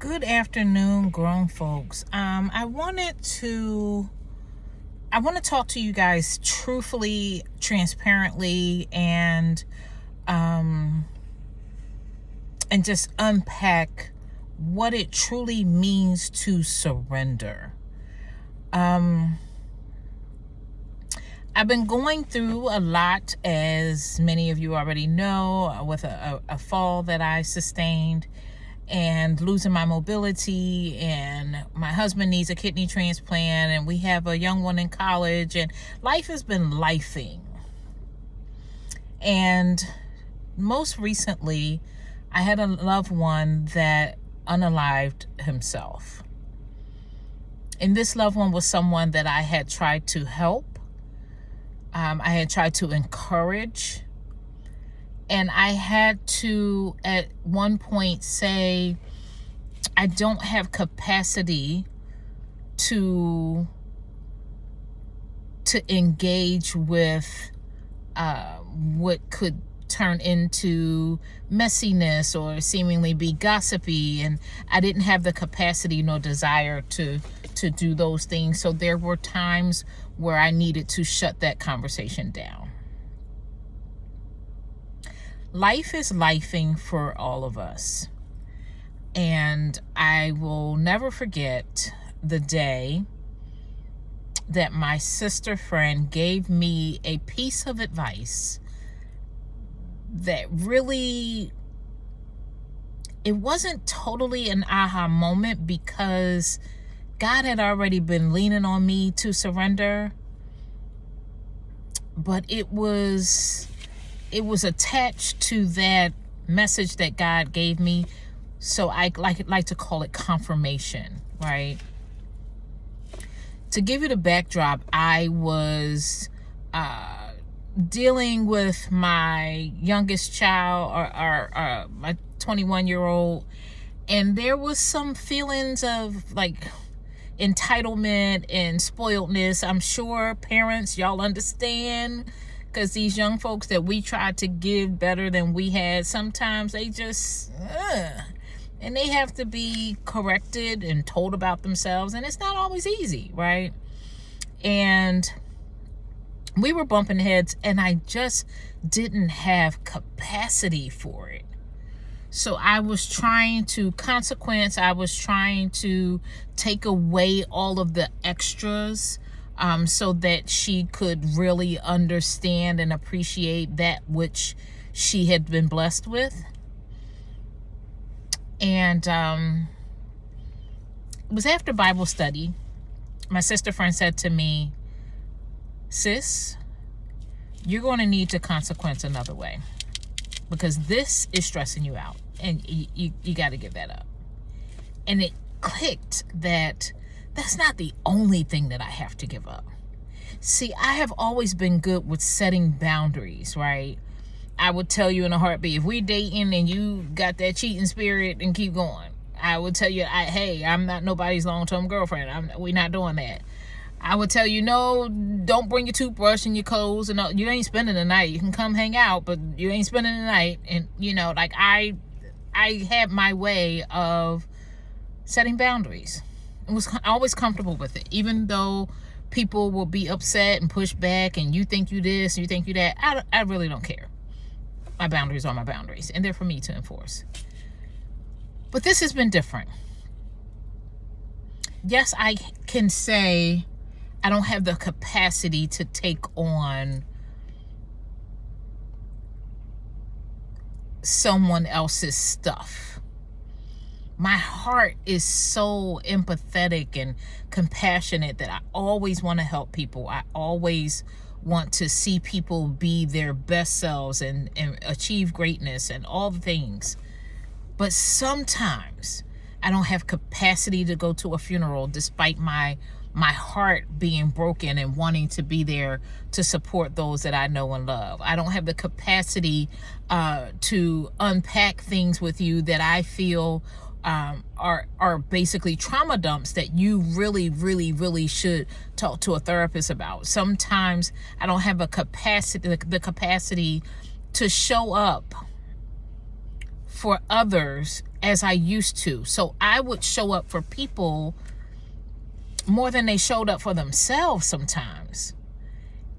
Good afternoon, grown folks. I want to talk to you guys truthfully, transparently, and just unpack what it truly means to surrender. I've been going through a lot, as many of you already know, with a fall that I sustained and losing my mobility, and my husband needs a kidney transplant, and we have a young one in college, and life has been lifing. And most recently, I had a loved one that unalived himself. And this loved one was someone that I had tried to help. I had tried to encourage. And I had to, at one point, say, I don't have capacity to engage with what could turn into messiness or seemingly be gossipy. And I didn't have the capacity nor desire to do those things. So there were times where I needed to shut that conversation down. Life is lifing for all of us. And I will never forget the day that my sister friend gave me a piece of advice that really, it wasn't totally an aha moment, because God had already been leaning on me to surrender, but it was attached to that message that God gave me. So I like to call it confirmation, right? To give you the backdrop, I was dealing with my youngest child, or my 21-year-old, and there was some feelings of like entitlement and spoiledness. I'm sure parents, y'all understand, because these young folks that we try to give better than we had, sometimes they just, and they have to be corrected and told about themselves, and it's not always easy, right? And we were bumping heads, and I just didn't have capacity for it. So I was trying to take away all of the extras, so that she could really understand and appreciate that which she had been blessed with. And it was after Bible study. My sister friend said to me, "Sis, you're going to need to consequence another way, because this is stressing you out, and you got to give that up." And it clicked that that's not the only thing that I have to give up. See, I have always been good with setting boundaries, right? I would tell you in a heartbeat, if we dating and you got that cheating spirit, and keep going. I would tell you, hey, I'm not nobody's long-term girlfriend. We're not doing that. I would tell you, no, don't bring your toothbrush and your clothes, and you ain't spending the night. You can come hang out, but you ain't spending the night. And like I had my way of setting boundaries. I was always comfortable with it, even though people will be upset and push back, and you think you this, and you think you that. I really don't care. My boundaries are my boundaries, and they're for me to enforce. But this has been different. Yes, I can say I don't have the capacity to take on someone else's stuff. My heart is so empathetic and compassionate that I always want to help people. I always want to see people be their best selves and achieve greatness and all the things. But sometimes I don't have capacity to go to a funeral, despite my heart being broken and wanting to be there to support those that I know and love. I don't have the capacity to unpack things with you that I feel are basically trauma dumps that you really, really, really should talk to a therapist about. Sometimes I don't have the capacity to show up for others as I used to. So I would show up for people more than they showed up for themselves sometimes.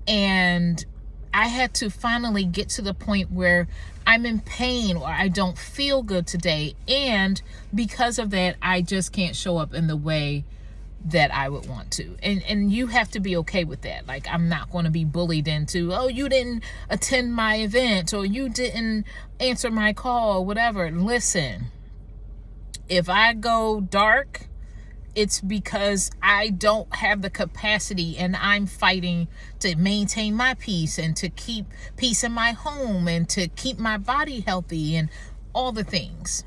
And I had to finally get to the point where I'm in pain or I don't feel good today. And because of that, I just can't show up in the way that I would want to. And you have to be okay with that. Like, I'm not going to be bullied into, oh, you didn't attend my event or you didn't answer my call, whatever. Listen, if I go dark, it's because I don't have the capacity and I'm fighting to maintain my peace and to keep peace in my home and to keep my body healthy and all the things.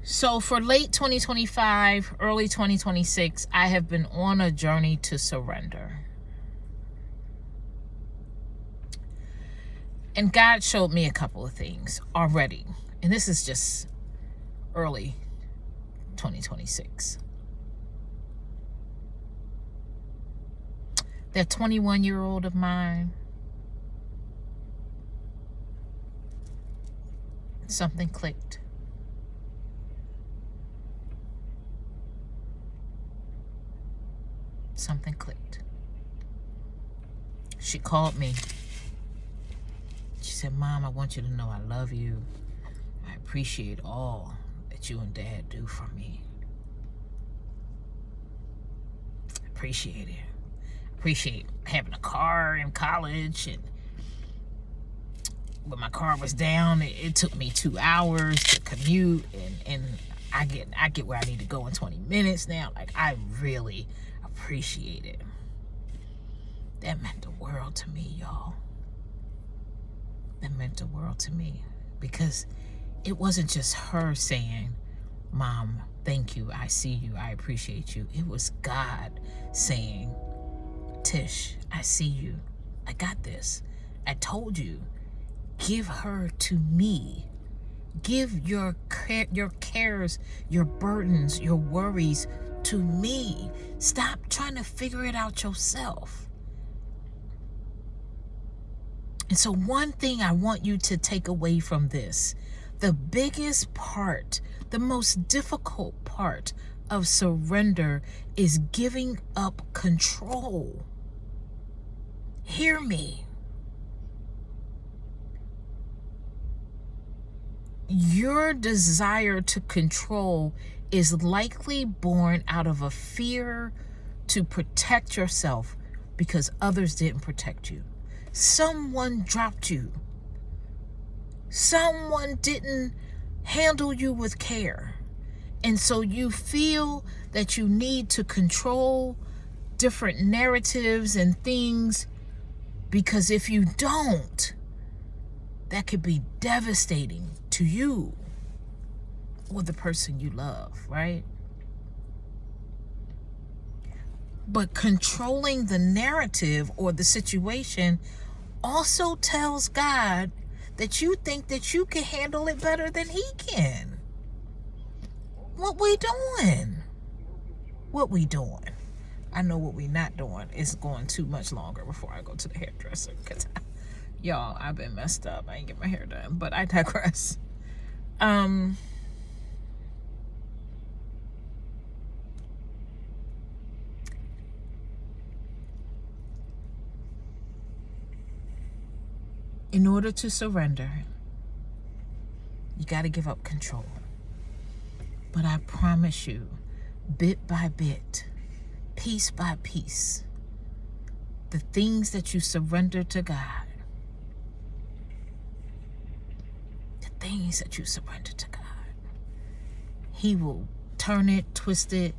So for late 2025, early 2026, I have been on a journey to surrender. And God showed me a couple of things already. And this is just early 2026. That 21-year-old of mine, something clicked. Something clicked. She called me. She said, Mom, I want you to know I love you. I appreciate all that you and Dad do for me. Appreciate it. Appreciate having a car in college, and when my car was down, it took me 2 hours to commute, and I get where I need to go in 20 minutes now. Like, I really appreciate it. That meant the world to me, y'all. That meant the world to me, because it wasn't just her saying, Mom, thank you, I see you, I appreciate you. It was God saying, Tish, I see you, I got this, I told you, give her to me. Give your cares, your burdens, your worries to me. Stop trying to figure it out yourself. And so one thing I want you to take away from this, the biggest part, the most difficult part of surrender is giving up control. Hear me. Your desire to control is likely born out of a fear to protect yourself because others didn't protect you. Someone dropped you. Someone didn't handle you with care. And so you feel that you need to control different narratives and things, because if you don't, that could be devastating to you or the person you love, right? But controlling the narrative or the situation also tells God that you think that you can handle it better than he can. What we doing? What we doing? I know what we not doing is going too much longer before I go to the hairdresser, because y'all, I've been messed up. I ain't get my hair done, but I digress. In order to surrender, you got to give up control. But I promise you, bit by bit, piece by piece, the things that you surrender to God, the things that you surrender to God, he will turn it, twist it.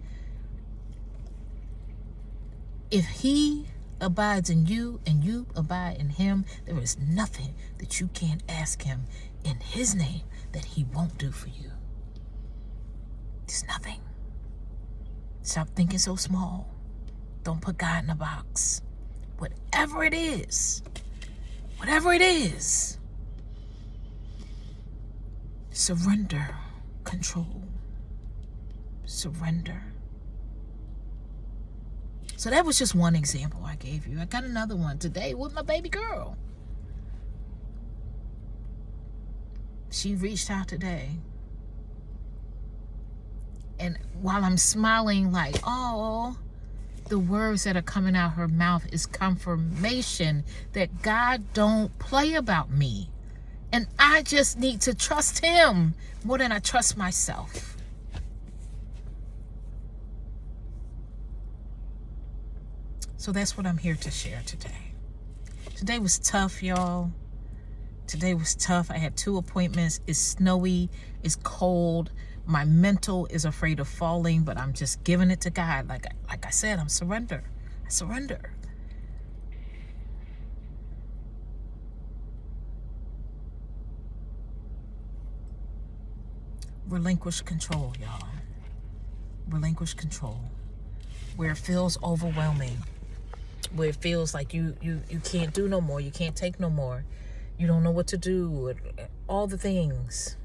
If he abides in you and you abide in him, there is nothing that you can't ask him in his name that he won't do for you. There's nothing. Stop thinking so small. Don't put God in a box. Whatever it is, surrender control. Surrender. So that was just one example I gave you. I got another one today with my baby girl. She reached out today. And while I'm smiling like, oh, the words that are coming out her mouth is confirmation that God don't play about me. And I just need to trust him more than I trust myself. So that's what I'm here to share today. Today was tough, y'all. Today was tough. I had 2 appointments. It's snowy. It's cold. My mental is afraid of falling, but I'm just giving it to God. Like I said, I surrender. Relinquish control, y'all. Relinquish control. Where it feels overwhelming. Where it feels like you can't do no more. You can't take no more. You don't know what to do. All the things.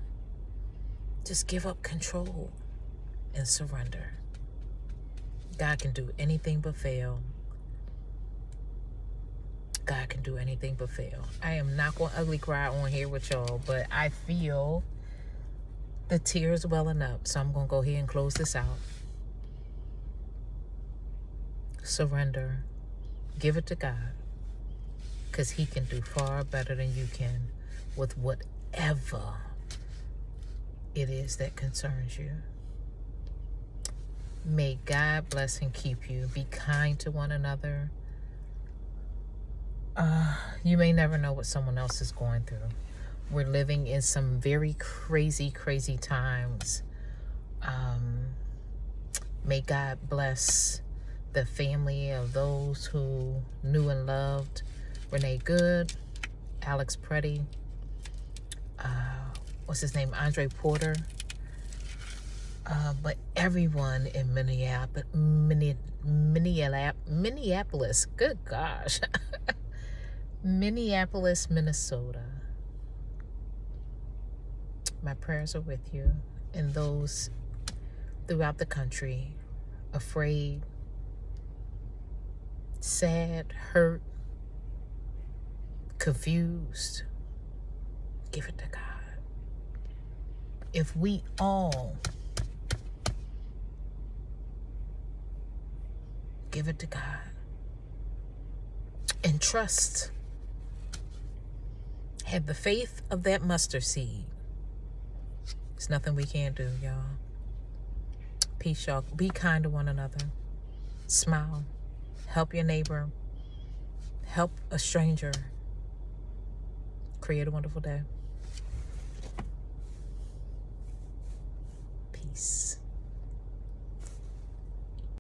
Just give up control and surrender. God can do anything but fail. God can do anything but fail. I am not going to ugly cry on here with y'all, but I feel the tears welling up. So I'm going to go ahead and close this out. Surrender. Give it to God. Because he can do far better than you can with whatever it is that concerns you. May God bless and keep you. Be kind to one another. You may never know what someone else is going through. We're living in some very crazy, crazy times. May God bless the family of those who knew and loved Renee Good, Alex Preddy, what's his name, Andre Porter, but everyone in Minneapolis, good gosh, Minneapolis, Minnesota. My prayers are with you and those throughout the country, afraid, sad, hurt, confused. Give it to God. If we all give it to God and trust, have the faith of that mustard seed, there's nothing we can't do, y'all. Peace, y'all. Be kind to one another. Smile. Help your neighbor. Help a stranger. Create a wonderful day. Peace.